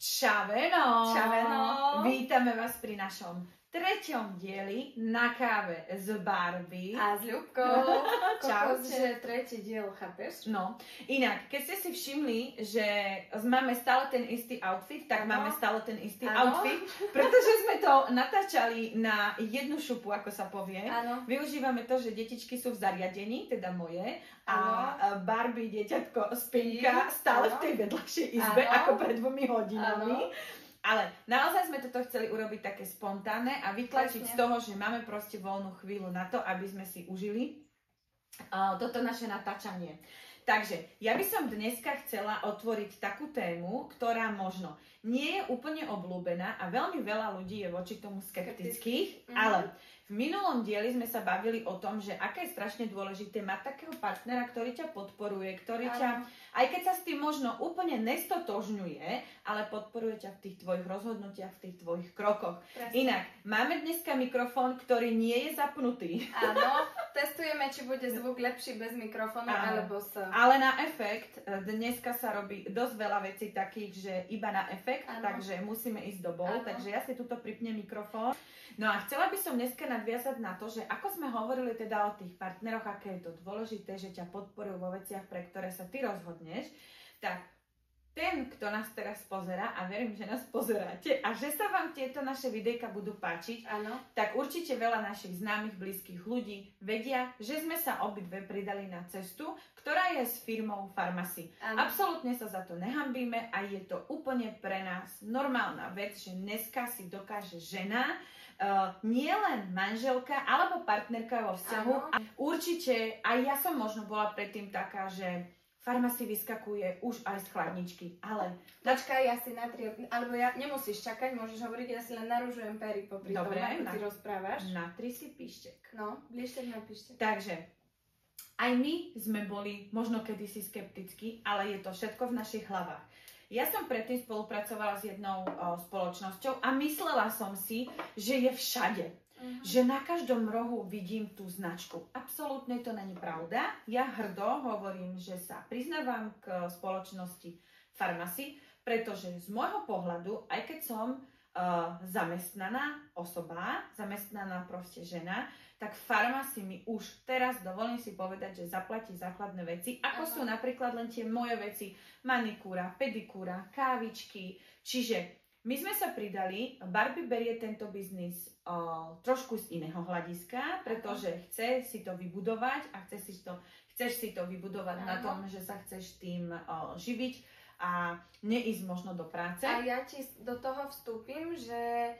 Čaveno! Čaveno! Vítame vás pri našom treťom dieli na káve s Barbie. A s Ľubkou. Čau. Že tretí diel, chápeš? No, inak, keď ste si všimli, že máme stále ten istý outfit, tak máme stále ten istý outfit, pretože sme to natáčali na jednu šupu, ako sa povie. Áno. Využívame to, že detičky sú v zariadení, teda moje, a Barbie, dieťatko, spinka, stále v tej vedľajšej izbe, ako pred 2 hodinami. Ale naozaj sme toto chceli urobiť také spontánne a vytlačiť z toho, že máme proste voľnú chvíľu na to, aby sme si užili toto naše natáčanie. Takže ja by som dneska chcela otvoriť takú tému, ktorá možno nie je úplne obľúbená a veľmi veľa ľudí je voči tomu skeptických, ale v minulom dieli sme sa bavili o tom, že aké je strašne dôležité mať takého partnera, ktorý ťa podporuje, ktorý ťa, aj keď sa s tým možno úplne nestotožňuje, ale podporuje ťa v tých tvojich rozhodnutiach, v tých tvojich krokoch. Presne. Inak, máme dneska mikrofón, ktorý nie je zapnutý. Áno, testujeme, či bude zvuk lepší bez mikrofónu, alebo s... Ale na efekt, dneska sa robí dosť veľa vecí takých, že iba na efekt, takže musíme ísť do bol, takže ja si tuto pripnem mikrofón. No a chcela by som dneska nadviazať na to, že ako sme hovorili teda o tých partneroch, aké je to dôležité, že ťa podporujú vo veciach, pre ktoré sa ty rozhodneš, tak ten, kto nás teraz pozerá, a verím, že nás pozeráte, a že sa vám tieto naše videjka budú páčiť, tak určite veľa našich známych, blízkych ľudí vedia, že sme sa obidve pridali na cestu, ktorá je s firmou Farmasy. Absolútne sa za to nehanbíme a je to úplne pre nás normálna vec, že dneska si dokáže žena, nie len manželka alebo partnerka vo vzťahu. Určite, aj ja som možno bola predtým taká, že Farmasy vyskakuje už aj z chladničky, ale... Počkaj, ja si natriem, alebo ja nemusíš čakať, môžeš hovoriť, ja si len narúžujem pery popri tom, ako ty rozprávaš. Natri si píštek. No, bližšie na píštek. Takže, aj my sme boli možno kedysi skeptickí, ale je to všetko v našich hlavách. Ja som predtým spolupracovala s jednou spoločnosťou a myslela som si, že je všade. Že na každom rohu vidím tú značku. Absolútne to není pravda. Ja hrdo hovorím, že sa priznávam k spoločnosti Farmasy, pretože z môjho pohľadu, aj keď som zamestnaná osoba, zamestnaná proste žena, tak Farmasy mi už teraz, dovolím si povedať, že zaplatí základné veci, ako sú napríklad len tie moje veci, manikúra, pedikúra, kávičky. Čiže my sme sa pridali, Barbie berie tento biznis trošku z iného hľadiska, pretože chce si to vybudovať a chceš si to vybudovať na tom, že sa chceš tým živiť a neísť možno do práce. A ja ti do toho vstúpim, že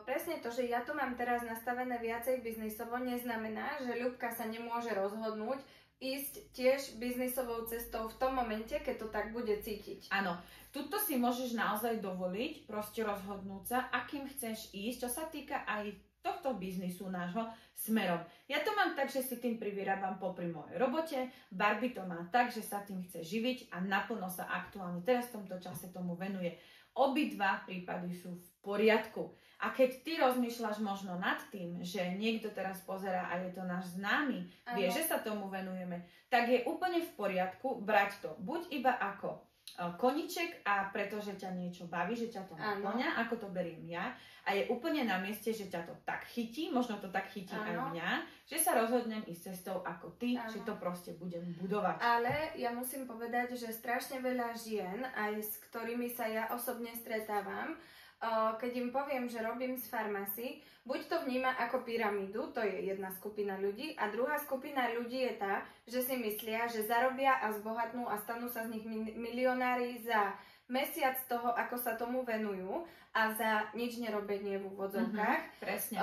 presne to, že ja tu mám teraz nastavené viacej biznisovo, neznamená, že Ľubka sa nemôže rozhodnúť ísť tiež biznisovou cestou v tom momente, keď to tak bude cítiť. Áno, tuto si môžeš naozaj dovoliť, proste rozhodnúť sa, akým chceš ísť, čo sa týka aj tohto biznisu nášho smerom. Ja to mám tak, že si tým privyrábam popri mojej robote, Barbie to má tak, že sa tým chce živiť a naplno sa aktuálne teraz v tomto čase tomu venuje. Obidva prípady sú v poriadku. A keď ty rozmýšľaš možno nad tým, že niekto teraz pozerá a je to náš známy, vie, že sa tomu venujeme, tak je úplne v poriadku brať to buď iba ako koniček a pretože ťa niečo baví, že ťa to naplňa, ako to beriem ja, a je úplne na mieste, že ťa to tak chytí, možno to tak chytí aj mňa, že sa rozhodnem ísť cestou ako ty, že to proste budem budovať. Ale ja musím povedať, že strašne veľa žien, aj s ktorými sa ja osobne stretávam, keď im poviem, že robím z Farmasy, buď to vníma ako pyramídu, to je jedna skupina ľudí, a druhá skupina ľudí je tá, že si myslia, že zarobia a zbohatnú a stanú sa z nich milionári za mesiac toho, ako sa tomu venujú a za nič nerobenie v úvodzovkách. Presne.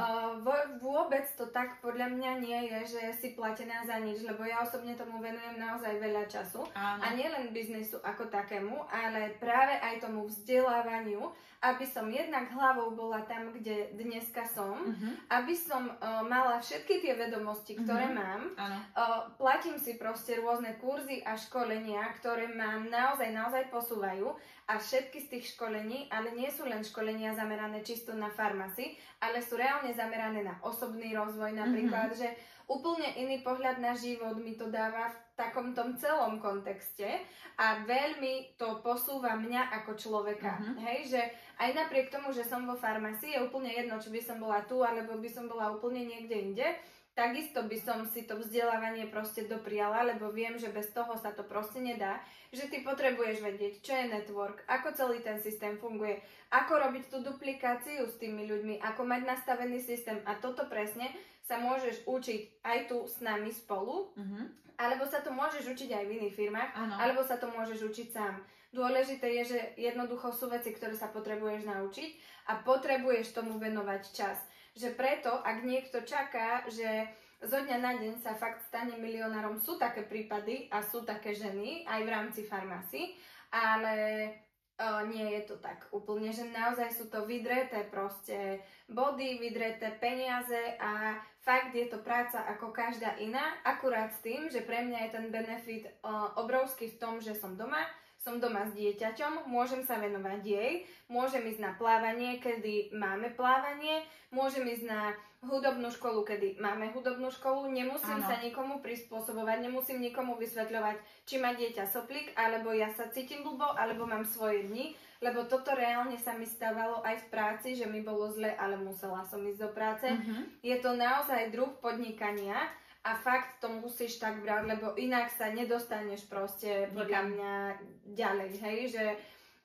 Vôbec to tak podľa mňa nie je, že si platená za nič, lebo ja osobne tomu venujem naozaj veľa času. A nielen biznisu ako takému, ale práve aj tomu vzdelávaniu, aby som jednak hlavou bola tam, kde dneska som, aby som mala všetky tie vedomosti, ktoré mám. platím si proste rôzne kurzy a školenia, ktoré ma naozaj posúvajú, a všetky z tých školení, ale nie sú len školenia zamerané čisto na farmácii, ale sú reálne zamerané na osobný rozvoj napríklad, že úplne iný pohľad na život mi to dáva v takom tom celom kontexte a veľmi to posúva mňa ako človeka. Hej, že aj napriek tomu, že som vo farmácii, je úplne jedno, či by som bola tu, alebo by som bola úplne niekde inde, takisto by som si to vzdelávanie proste dopriala, lebo viem, že bez toho sa to proste nedá, že ty potrebuješ vedieť, čo je network, ako celý ten systém funguje, ako robiť tú duplikáciu s tými ľuďmi, ako mať nastavený systém a toto presne sa môžeš učiť aj tu s nami spolu, alebo sa to môžeš učiť aj v iných firmách, alebo sa to môžeš učiť sám. Dôležité je, že jednoducho sú veci, ktoré sa potrebuješ naučiť a potrebuješ tomu venovať čas. Že preto, ak niekto čaká, že zo dňa na deň sa fakt stane milionárom, sú také prípady a sú také ženy aj v rámci farmácií, ale nie je to tak úplne, že naozaj sú to vydreté proste body, vydreté peniaze a fakt je to práca ako každá iná, akurát s tým, že pre mňa je ten benefit obrovský v tom, že som doma s dieťaťom, môžem sa venovať jej, môžem ísť na plávanie, kedy máme plávanie, môžem ísť na hudobnú školu, kedy máme hudobnú školu, nemusím sa nikomu prispôsobovať, nemusím nikomu vysvetľovať, či má dieťa soplík, alebo ja sa cítim blbo, alebo mám svoje dni, lebo toto reálne sa mi stávalo aj v práci, že mi bolo zle, ale musela som ísť do práce. Je to naozaj druh podnikania, a fakt to musíš tak brať, lebo inak sa nedostaneš proste podľa mňa ďalej, hej, že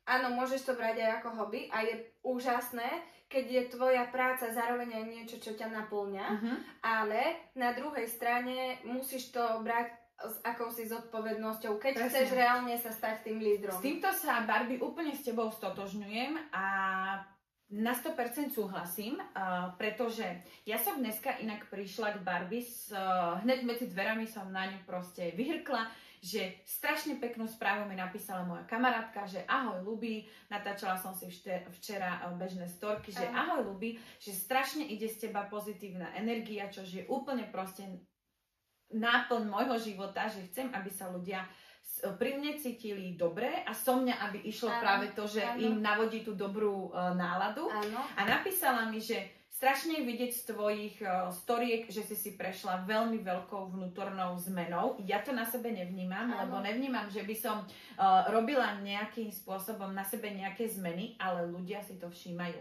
áno, môžeš to brať aj ako hobby a je úžasné, keď je tvoja práca zároveň aj niečo, čo ťa naplňa, ale na druhej strane musíš to brať s akousi zodpovednosťou, keď chceš reálne sa stať tým lídrom. S týmto sa, Barbie, úplne s tebou stotožňujem a na 100% súhlasím, pretože ja som dneska inak prišla k Barbie, hneď medzi dverami som na ňu proste vyhrkla, že strašne peknú správu mi napísala moja kamarátka, že ahoj Lubi, natáčala som si včera bežné storky, že ahoj Lubi, že strašne ide z teba pozitívna energia, čo je úplne proste náplň môjho života, že chcem, aby sa ľudia pri mne cítili dobre a so mňa, aby išlo práve to, že im navodí tú dobrú náladu. A napísala mi, že strašne vidieť z tvojich storiek, že si prešla veľmi veľkou vnútornou zmenou. Ja to na sebe nevnímam, lebo nevnímam, že by som robila nejakým spôsobom na sebe nejaké zmeny, ale ľudia si to všímajú.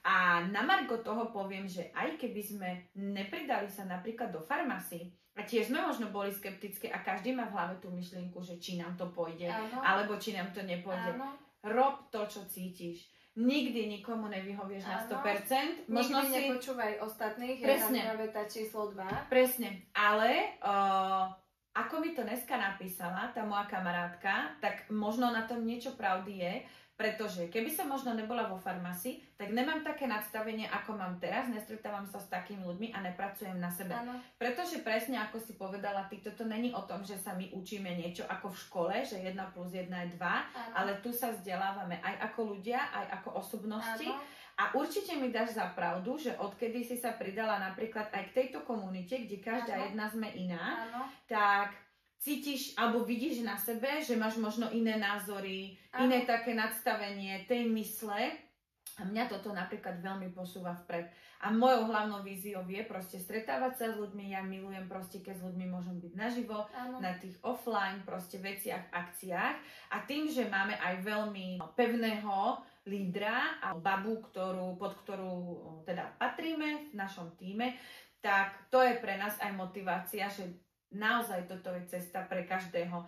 A na margo toho poviem, že aj keby sme nepridali sa napríklad do farmácií, a tiež sme možno boli skeptické a každý má v hlave tú myšlienku, že či nám to pôjde, alebo či nám to nepôjde. Rob to, čo cítiš. Nikdy nikomu nevyhovieš na 100%. Možno nikdy nepočúvaj ostatných, je tam veta číslo 2. Presne, ale ako mi to dneska napísala tá moja kamarátka, tak možno na tom niečo pravdy je, pretože keby som možno nebola vo farmácii, tak nemám také nadstavenie, ako mám teraz, nestretávam sa s takými ľuďmi a nepracujem na sebe. Pretože presne ako si povedala, ty, toto není o tom, že sa my učíme niečo ako v škole, že 1 + 1 je 2, ale tu sa vzdelávame aj ako ľudia, aj ako osobnosti. A určite mi dáš za pravdu, že odkedy si sa pridala napríklad aj k tejto komunite, kde každá jedna sme iná, tak cítiš alebo vidíš na sebe, že máš možno iné názory, iné také nadstavenie tej mysle a mňa toto napríklad veľmi posúva vpred. A mojou hlavnou víziou je proste stretávať sa s ľuďmi, ja milujem proste, keď s ľuďmi môžem byť naživo, na tých offline proste veciach, akciách a tým, že máme aj veľmi pevného lídra a babu, pod ktorú teda patríme v našom tíme, tak to je pre nás aj motivácia, že naozaj toto je cesta pre každého.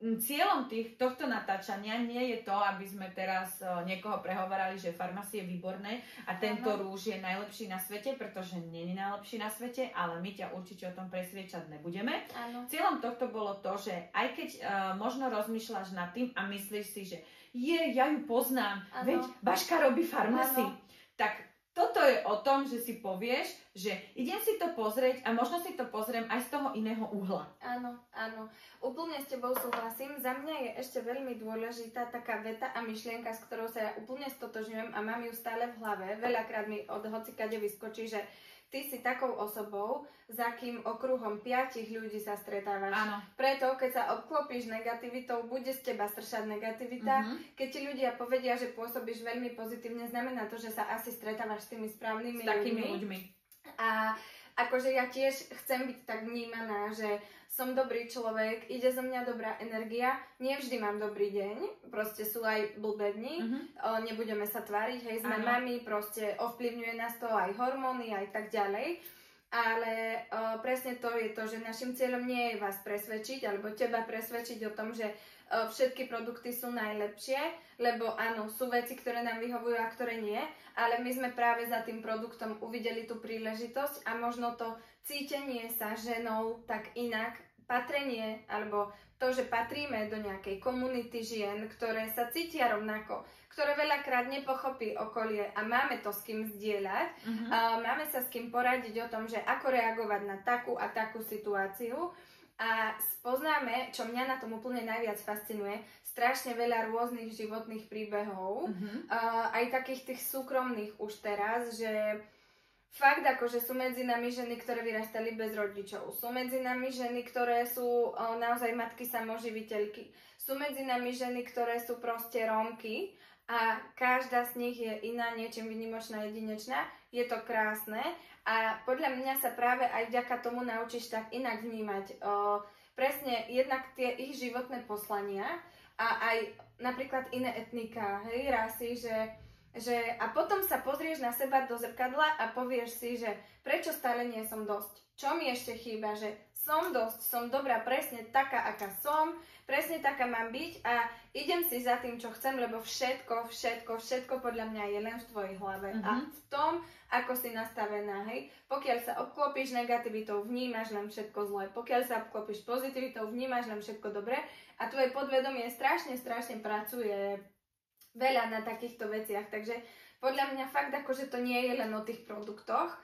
Cieľom tohto natáčania nie je to, aby sme teraz niekoho prehovorali, že farmácie je výborné a tento rúž je najlepší na svete, pretože nie je najlepší na svete, ale my ťa určite o tom presviečať nebudeme. Cieľom tohto bolo to, že aj keď možno rozmýšľaš nad tým a myslíš si, že ja ju poznám, veď Baška robí farmácii, tak toto je o tom, že si povieš, že idem si to pozrieť a možno si to pozriem aj z toho iného uhla. Áno. Úplne s tebou súhlasím. Za mňa je ešte veľmi dôležitá taká veta a myšlienka, s ktorou sa ja úplne stotožňujem a mám ju stále v hlave. Veľakrát mi od hocikade vyskočí, že ty si takou osobou, za kým okruhom 5 ľudí sa stretávaš. Áno. Preto, keď sa obklopíš negativitou, bude z teba stršať negativita. Keď ti ľudia povedia, že pôsobíš veľmi pozitívne, znamená to, že sa asi stretávaš s tými správnymi ľuďmi. A akože ja tiež chcem byť tak vnímaná, že som dobrý človek, ide zo mňa dobrá energia, nevždy mám dobrý deň, proste sú aj blbé dni, nebudeme sa tváriť, hej, sme mami, proste ovplyvňuje nás to aj hormóny, aj tak ďalej, ale presne to je to, že našim cieľom nie je vás presvedčiť, alebo teba presvedčiť o tom, že všetky produkty sú najlepšie, lebo áno, sú veci, ktoré nám vyhovujú a ktoré nie, ale my sme práve za tým produktom uvideli tú príležitosť a možno to cítenie sa ženou tak inak, patrenie, alebo to, že patríme do nejakej komunity žien, ktoré sa cítia rovnako, ktoré veľakrát nepochopí okolie a máme to s kým zdieľať, máme sa s kým poradiť o tom, že ako reagovať na takú a takú situáciu. A spoznáme, čo mňa na tom úplne najviac fascinuje, strašne veľa rôznych životných príbehov, aj takých tých súkromných už teraz, že fakt akože sú medzi nami ženy, ktoré vyrastali bez rodičov, sú medzi nami ženy, ktoré sú naozaj matky samoživiteľky, sú medzi nami ženy, ktoré sú proste Rómky a každá z nich je iná, niečím výnimočná, jedinečná, je to krásne. A podľa mňa sa práve aj vďaka tomu naučíš tak inak vnímať presne jednak tie ich životné poslania a aj napríklad iné etnika, hej, rasy, že a potom sa pozrieš na seba do zrkadla a povieš si, že prečo stále nie som dosť, čo mi ešte chýba, že som dosť, som dobrá presne taká, aká som, presne taká mám byť a idem si za tým, čo chcem, lebo všetko podľa mňa je len v tvojej hlave a v tom, ako si nastavená, hej. Pokiaľ sa obklopíš negativitou, vnímaš len všetko zlé. Pokiaľ sa obklopíš pozitivitou, vnímaš len všetko dobré a tvoje podvedomie strašne pracuje veľa na takýchto veciach. Takže podľa mňa fakt akože to nie je len o tých produktoch.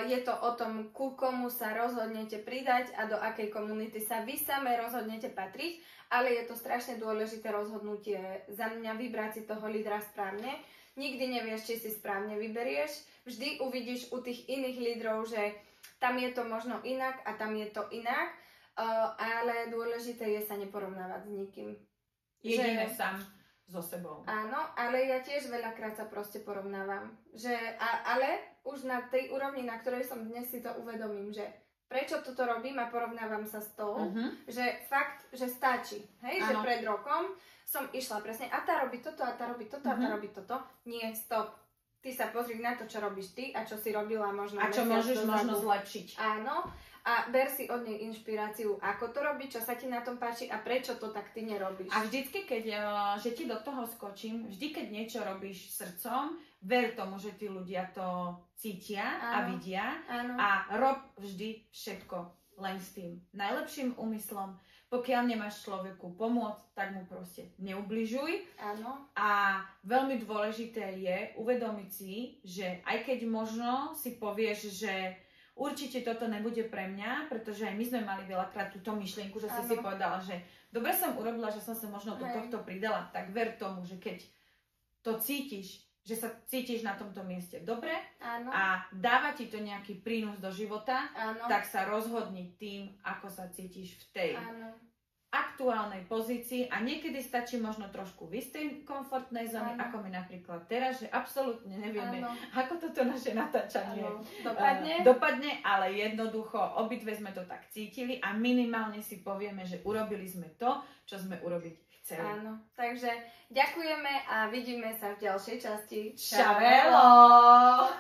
Je to o tom, ku komu sa rozhodnete pridať a do akej komunity sa vy same rozhodnete patriť, ale je to strašne dôležité rozhodnutie za mňa vybrať si toho lídra správne. Nikdy nevieš, či si správne vyberieš, vždy uvidíš u tých iných lídrov, že tam je to možno inak a tam je to inak, ale dôležité je sa neporovnávať s nikým. Jedine sám so sebou. Áno, ale ja tiež veľakrát sa proste porovnávam. Ale už na tej úrovni, na ktorej som dnes, si to uvedomím, že prečo toto robím a porovnávam sa s tou, že fakt, že stačí. Hej, že pred rokom som išla presne a tá robí toto, a tá robí toto, a tá robí toto. Nie, stop. Ty sa pozri na to, čo robíš ty a čo si robila možno. A čo môžeš možno zlepšiť. Áno. A ber si od nej inšpiráciu, ako to robiť, čo sa ti na tom páči a prečo to tak ty nerobíš. A vždycky, že ti do toho skočím, vždy, keď niečo robíš srdcom, ver tomu, že tí ľudia to cítia a vidia. A rob vždy všetko len s tým najlepším úmyslom. Pokiaľ nemáš človeku pomôcť, tak mu proste neubližuj. Áno. A veľmi dôležité je uvedomiť si, že aj keď možno si povieš, že určite toto nebude pre mňa, pretože aj my sme mali veľakrát túto myšlienku, že si povedala, že dobre som urobila, že som sa možno do tohto pridala, tak ver tomu, že keď to cítiš, že sa cítiš na tomto mieste dobre a dáva ti to nejaký prínos do života, tak sa rozhodni tým, ako sa cítiš v tej aktuálnej pozícii a niekedy stačí možno trošku v istej komfortnej zóne, ako my napríklad teraz, že absolútne nevieme, ako toto naše natáčanie dopadne, ale jednoducho obidve sme to tak cítili a minimálne si povieme, že urobili sme to, čo sme urobiť chceli. Áno, takže ďakujeme a vidíme sa v ďalšej časti. Čavelo!